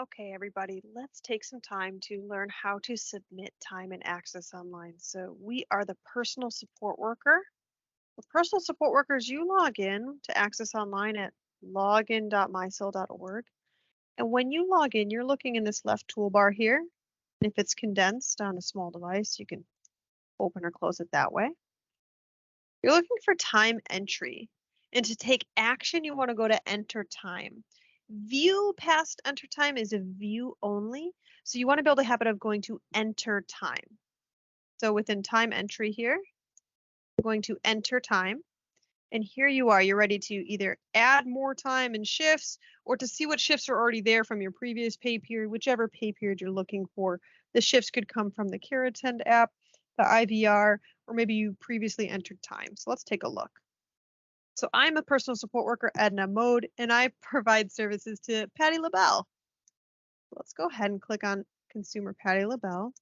Okay, everybody, let's take some time to learn how to submit time and access online. So we are the personal support worker. The personal support workers, you log in to access online at login.mycell.org. And when you log in, you're looking in this left toolbar here. And if it's condensed on a small device, you can open or close it that way. You're looking for time entry. And to take action, you want to go to enter time. View past enter time is a view only. So you want to build a habit of going to enter time. So within time entry here, you're going to enter time. And here you are, you're ready to either add more time and shifts or to see what shifts are already there from your previous pay period, whichever pay period you're looking for. The shifts could come from the Care Attend app, the IVR, or maybe you previously entered time. So let's take a look. So I'm a personal support worker, Edna Mode, and I provide services to Patty LaBelle. Let's go ahead and click on Consumer Patty LaBelle.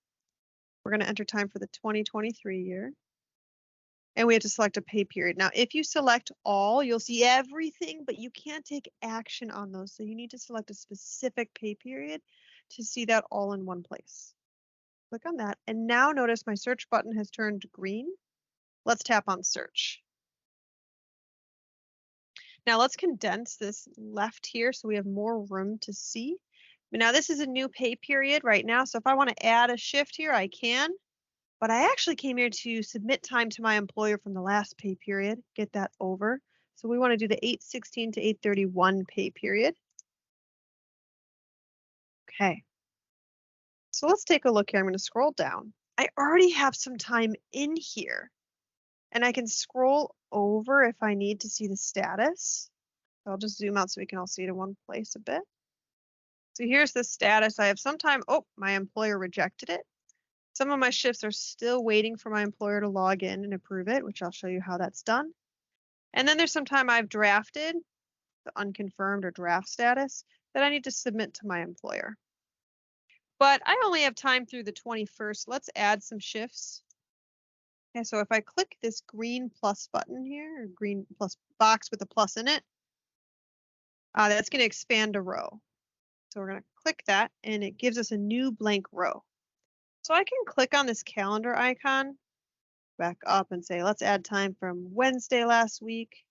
We're going to enter time for the 2023 year. And we have to select a pay period. Now, if you select all, you'll see everything, but you can't take action on those. So you need to select a specific pay period to see that all in one place. Click on that. And now notice my search button has turned green. Let's tap on search. Now let's condense this left here so we have more room to see. Now this is a new pay period right now. So if I want to add a shift here, I can. But I actually came here to submit time to my employer from the last pay period, get that over. So we want to do the 8/16 to 8/31 pay period. Okay. So let's take a look here. I'm going to scroll down. I already have some time in here. And I can scroll over if I need to see the status. So I'll just zoom out so we can all see it in one place a bit. So here's the status. I have some time. Oh, my employer rejected it. Some of my shifts are still waiting for my employer to log in and approve it, which I'll show you how that's done. And then there's some time I've drafted, the unconfirmed or draft status, that I need to submit to my employer. But I only have time through the 21st. Let's add some shifts. Okay, so if I click this green plus button here, or green plus box with a plus in it, that's going to expand a row. So we're going to click that and it gives us a new blank row. So I can click on this calendar icon, back up and say, let's add time from Wednesday last week.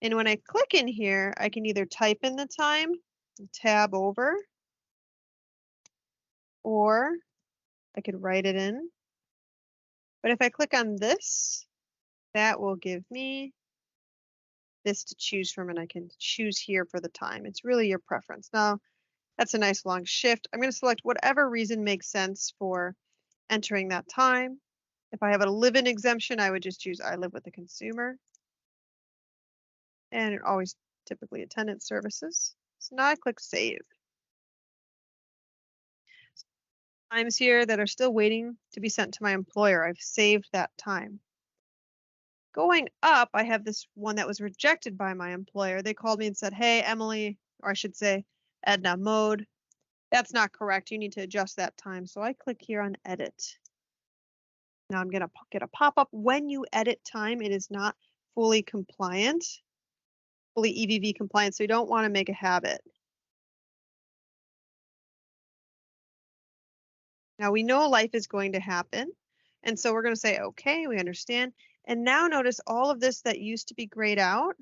And when I click in here, I can either type in the time, tab over, or I could write it in. But if I click on this, that will give me this to choose from, and I can choose here for the time. It's really your preference. Now, that's a nice long shift. I'm going to select whatever reason makes sense for entering that time. If I have a live-in exemption, I would just choose I live with the consumer. And always typically attendance services. So now I click save. Times here that are still waiting to be sent to my employer. I've saved that time. Going up, I have this one that was rejected by my employer. They called me and said, hey, Emily, or I should say Edna Mode, that's not correct. You need to adjust that time. So I click here on edit. Now I'm going to get a pop-up. When you edit time, it is not fully compliant, fully EVV compliant, so you don't want to make a habit. Now we know life is going to happen, and so we're going to say, okay, we understand. And now notice all of this that used to be grayed out.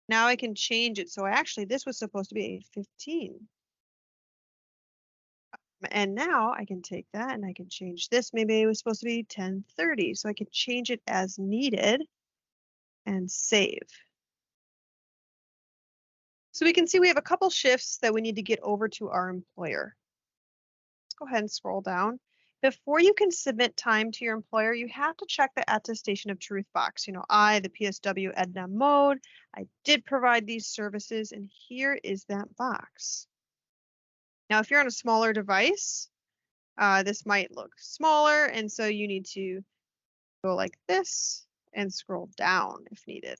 Now I can change it. So actually, this was supposed to be 8:15. And now I can take that and I can change this. Maybe it was supposed to be 10:30. So I can change it as needed and save. So we can see we have a couple shifts that we need to get over to our employer. Let's go ahead and scroll down. Before you can submit time to your employer, you have to check the attestation of truth box. You know, I, the PSW Edna Mode, I did provide these services, and here is that box. Now, if you're on a smaller device, this might look smaller, and so you need to go like this and scroll down if needed.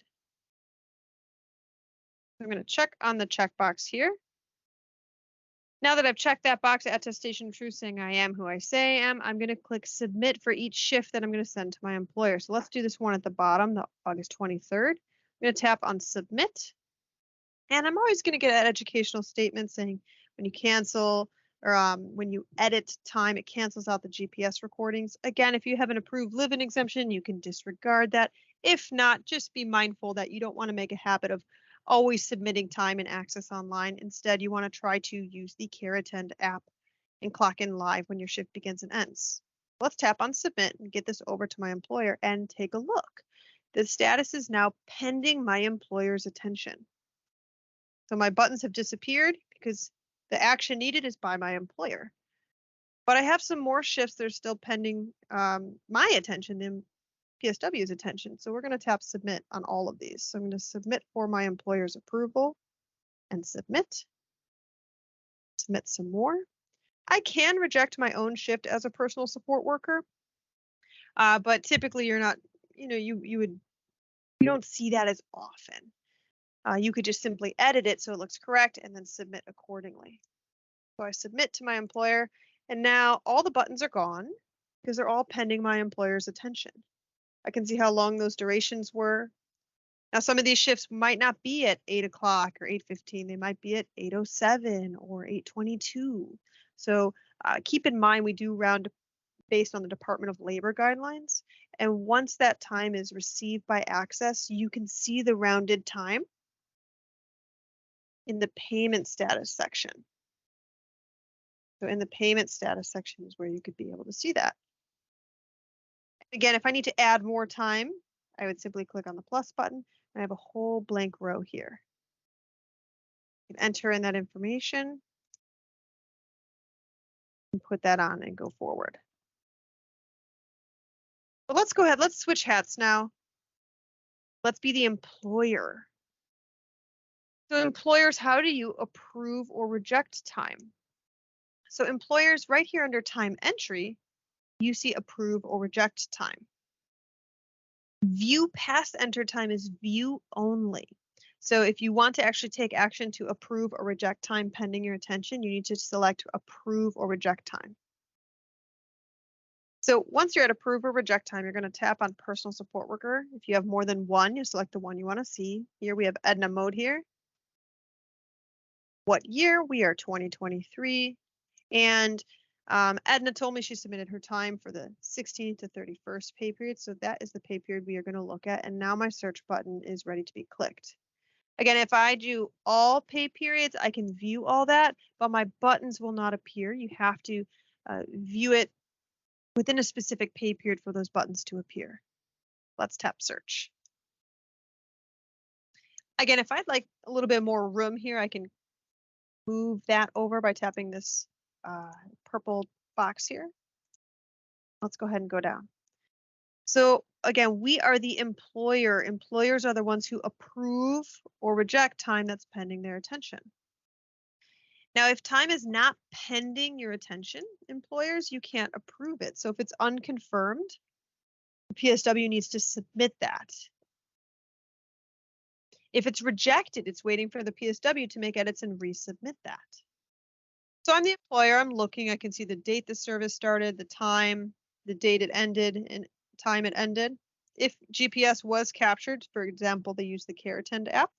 I'm going to check on the checkbox here. Now that I've checked that box, attestation of truth, saying I am who I say I am, I'm going to click submit for each shift that I'm going to send to my employer. So let's do this one at the bottom, the August 23rd. I'm going to tap on submit. And I'm always going to get an educational statement saying When you cancel or when you edit time, it cancels out the GPS recordings. Again, if you have an approved live-in exemption, you can disregard that. If not, just be mindful that you don't want to make a habit of always submitting time in Access Online. Instead, you want to try to use the Care Attend app and clock in live when your shift begins and ends. Let's tap on submit and get this over to my employer and take a look. The status is now pending my employer's attention. So my buttons have disappeared because the action needed is by my employer. But I have some more shifts that are still pending my attention and PSW's attention. So we're going to tap submit on all of these. So I'm going to submit for my employer's approval and submit. Submit some more. I can reject my own shift as a personal support worker, but typically you're not, you don't see that as often. You could just simply edit it so it looks correct and then submit accordingly. So I submit to my employer, and now all the buttons are gone because they're all pending my employer's attention. I can see how long those durations were. Now, some of these shifts might not be at 8 o'clock or 8:15. They might be at 8:07 or 8:22. So keep in mind, we do round based on the Department of Labor guidelines. And once that time is received by Access, you can see the rounded time in the payment status section. So in the payment status section is where you could be able to see that. Again, if I need to add more time, I would simply click on the plus button and I have a whole blank row here. You can enter in that information and put that on and go forward. But let's go ahead, let's switch hats now. Let's be the employer. So employers, how do you approve or reject time? So employers, right here under time entry, you see approve or reject time. View past enter time is view only. So if you want to actually take action to approve or reject time pending your attention, you need to select approve or reject time. So once you're at approve or reject time, you're going to tap on personal support worker. If you have more than one, you select the one you want to see. Here we have Edna mode here. What year? We are 2023. And Edna told me she submitted her time for the 16th to 31st pay period. So that is the pay period we are going to look at. And now my search button is ready to be clicked. Again, if I do all pay periods, I can view all that, but my buttons will not appear. You have to view it within a specific pay period for those buttons to appear. Let's tap search. Again, if I'd like a little bit more room here, I can move that over by tapping this purple box here. Let's go ahead and go down. So again, we are the employer. Employers are the ones who approve or reject time that's pending their attention. Now, if time is not pending your attention, employers, you can't approve it. So if it's unconfirmed, the PSW needs to submit that. If it's rejected, it's waiting for the PSW to make edits and resubmit that. So I'm the employer, I'm looking, I can see the date the service started, the time, the date it ended, and time it ended. If GPS was captured, for example, they use the Care Attend app,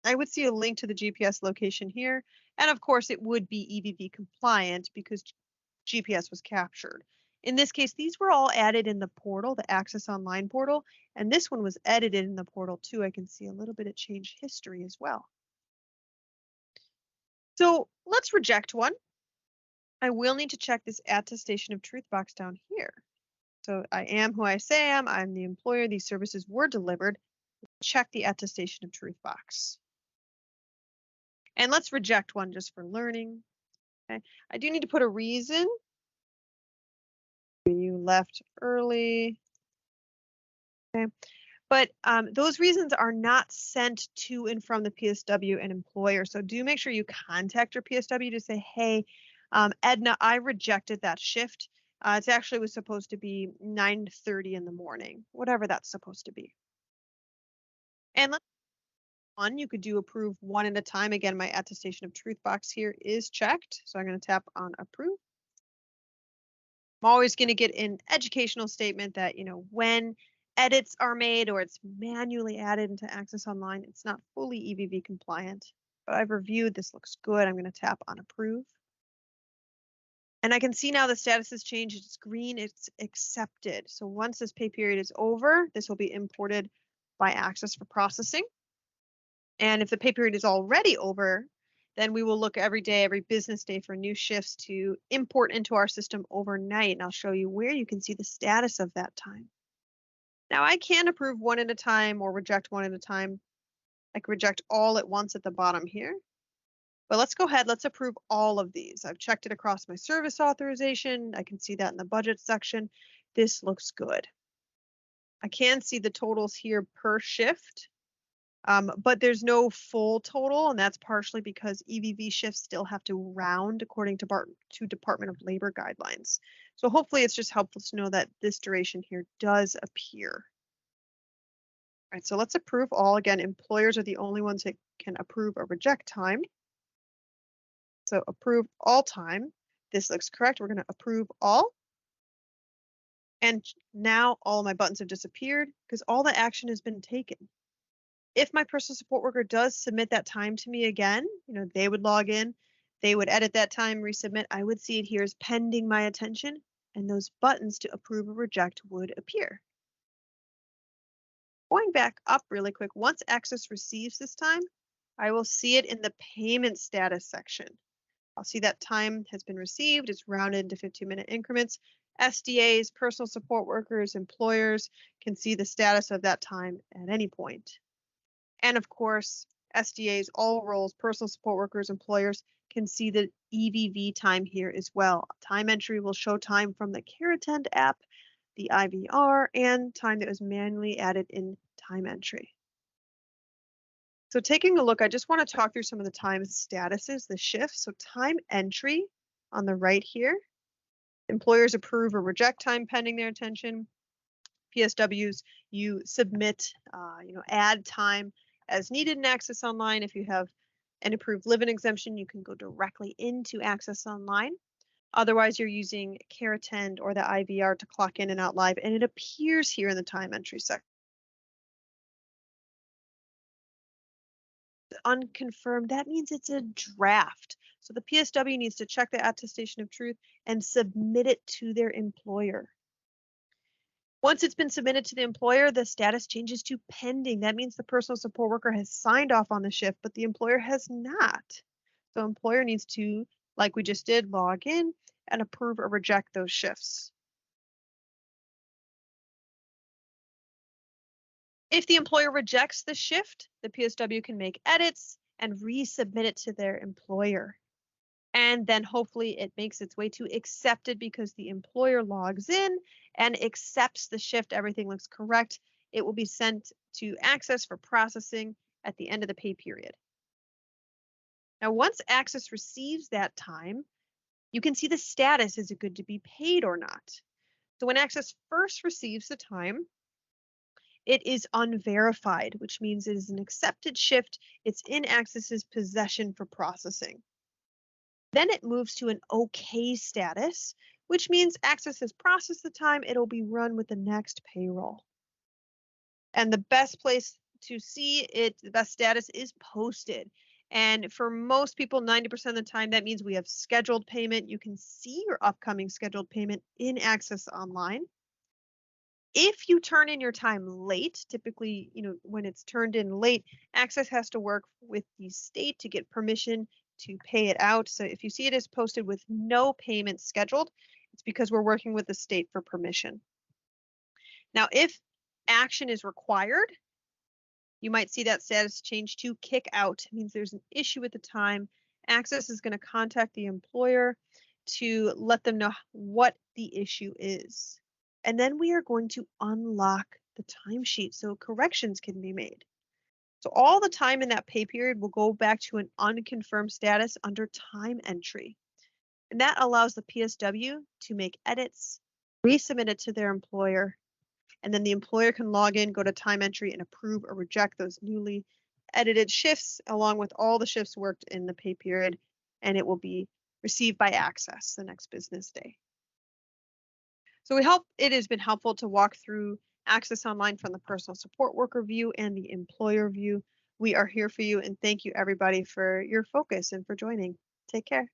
I would see a link to the GPS location here. And of course, it would be EVV compliant because GPS was captured. In this case, these were all added in the portal, the Access Online portal, and this one was edited in the portal too. I can see a little bit of change history as well. So let's reject one. I will need to check this attestation of truth box down here. So I am who I say I am. I'm the employer. These services were delivered. Check the attestation of truth box. And let's reject one just for learning. Okay. I do need to put a reason. You left early. Okay. But those reasons are not sent to and from the PSW and employer. So do make sure you contact your PSW to say, hey, Edna, I rejected that shift. It actually was supposed to be 9:30 in the morning, whatever that's supposed to be. And let's one, you could do approve one at a time. Again, my attestation of truth box here is checked. So I'm going to tap on approve. I'm always going to get an educational statement that, when edits are made or it's manually added into Access Online, it's not fully EVV compliant, but I've reviewed. This looks good. I'm going to tap on approve. And I can see now the status has changed. It's green. It's accepted. So once this pay period is over, this will be imported by ACES for processing. And if the pay period is already over, then we will look every day, every business day for new shifts to import into our system overnight. And I'll show you where you can see the status of that time. Now I can approve one at a time or reject one at a time. I can reject all at once at the bottom here. But let's go ahead, let's approve all of these. I've checked it across my service authorization. I can see that in the budget section. This looks good. I can see the totals here per shift, but there's no full total, and that's partially because EVV shifts still have to round according to Department of Labor guidelines. So hopefully it's just helpful to know that this duration here does appear. All right, so let's approve all. Again, employers are the only ones that can approve or reject time. So approve all time. This looks correct. We're going to approve all. And now all my buttons have disappeared because all the action has been taken. If my personal support worker does submit that time to me again, they would log in, they would edit that time, resubmit. I would see it here as pending my attention, and those buttons to approve or reject would appear. Going back up really quick, once ACES receives this time, I will see it in the payment status section. I'll see that time has been received. It's rounded into 15-minute increments. SDAs, personal support workers, employers can see the status of that time at any point. And of course, SDAs, all roles, personal support workers, employers can see the EVV time here as well. Time entry will show time from the CareAttend app, the IVR, and time that was manually added in time entry. So taking a look, I just want to talk through some of the time statuses, the shifts. So time entry on the right here. Employers approve or reject time pending their attention. PSWs, you submit, add time as needed in Access Online. If you have an approved live-in exemption, you can go directly into Access Online. Otherwise, you're using CareAttend or the IVR to clock in and out live, and it appears here in the time entry section. Unconfirmed, that means it's a draft. So the PSW needs to check the attestation of truth and submit it to their employer. Once it's been submitted to the employer, the status changes to pending. That means the personal support worker has signed off on the shift, but the employer has not. So employer needs to, like we just did, log in and approve or reject those shifts. If the employer rejects the shift, the PSW can make edits and resubmit it to their employer. And then hopefully it makes its way to accepted because the employer logs in and accepts the shift. Everything looks correct. It will be sent to ACES for processing at the end of the pay period. Now, once ACES receives that time, you can see the status. Is it good to be paid or not? So when ACES first receives the time, it is unverified, which means it is an accepted shift. It's in ACES's possession for processing. Then it moves to an OK status, which means ACES has processed the time. It'll be run with the next payroll. And the best place to see it, the best status is posted. And for most people, 90% of the time, that means we have scheduled payment. You can see your upcoming scheduled payment in ACES Online. If you turn in your time late, typically, when it's turned in late, ACES has to work with the state to get permission to pay it out. So if you see it as posted with no payment scheduled, it's because we're working with the state for permission. Now, if action is required, you might see that status change to kick out. It means there's an issue at the time. ACES is going to contact the employer to let them know what the issue is. And then we are going to unlock the timesheet so corrections can be made. So all the time in that pay period will go back to an unconfirmed status under time entry. And that allows the PSW to make edits, resubmit it to their employer, and then the employer can log in, go to time entry, and approve or reject those newly edited shifts along with all the shifts worked in the pay period, and it will be received by ACES the next business day. So it has been helpful to walk through ACES Online from the personal support worker view and the employer view. We are here for you, and thank you everybody for your focus and for joining. Take care.